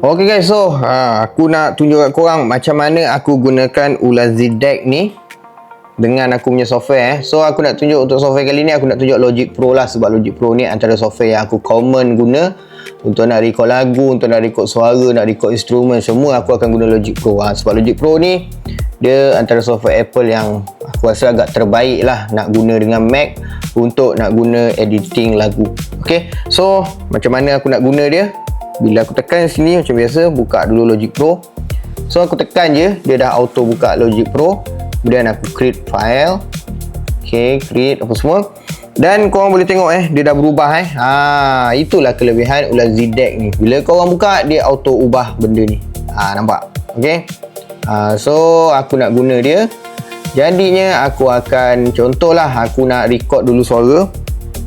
Okay guys, so aku nak tunjuk kat korang macam mana aku gunakan Ulazi Deck ni dengan aku punya software. So aku nak tunjuk untuk software kali ni, aku nak tunjuk Logic Pro lah, sebab Logic Pro ni antara software yang aku common guna untuk nak record lagu, untuk nak record suara, nak record instrumen, semua aku akan guna Logic Pro. Sebab Logic Pro ni dia antara software Apple yang aku rasa agak terbaik lah nak guna dengan Mac untuk nak guna editing lagu. Okay, so macam mana aku nak guna dia? Bila aku tekan sini macam biasa, buka dulu Logic Pro. So aku tekan je, dia dah auto buka Logic Pro. Kemudian aku create file. Okay, create apa semua. Dan korang boleh tengok dia dah berubah itulah kelebihan Ulazi Deck ni. Bila korang buka, dia auto ubah benda ni. Nampak? Okay. So aku nak guna dia. Jadinya aku akan, contohlah aku nak record dulu suara.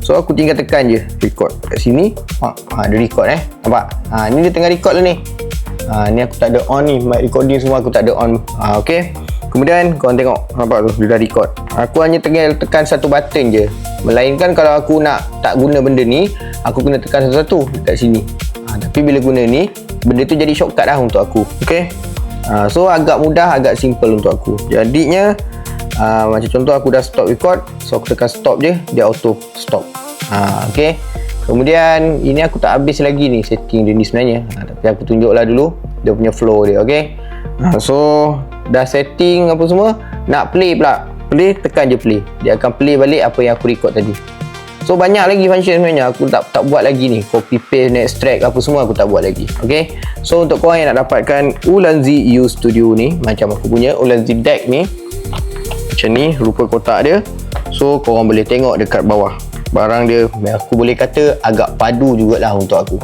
So aku tinggal tekan je record kat sini. Dia record nampak? Ni dia tengah record lah ni. Ni aku tak ada on ni, mic recording semua aku tak ada on. Okay. Kemudian korang tengok, nampak tu dia dah record. Aku hanya tinggal tekan satu button je. Melainkan kalau aku nak tak guna benda ni, aku kena tekan satu-satu kat sini. Tapi bila guna ni, benda tu jadi shortcut lah untuk aku. Okay. So agak mudah, agak simple untuk aku. Jadinya macam contoh aku dah stop record, so aku tekan stop je, dia auto stop. Okay. Kemudian ini aku tak habis lagi ni setting dia ni sebenarnya, tapi aku tunjuklah dulu dia punya flow dia. Okay. So dah setting apa semua, nak play pula, play, tekan je play, dia akan play balik apa yang aku record tadi. So banyak lagi function sebenarnya, aku tak buat lagi ni, copy paste, extract apa semua aku tak buat lagi. Okay. So untuk korang yang nak dapatkan Ulazi U Studio ni, macam aku punya Ulazi Deck ni, macam ni rupa kotak dia. So korang boleh tengok dekat bawah, barang dia aku boleh kata agak padu jugalah untuk aku.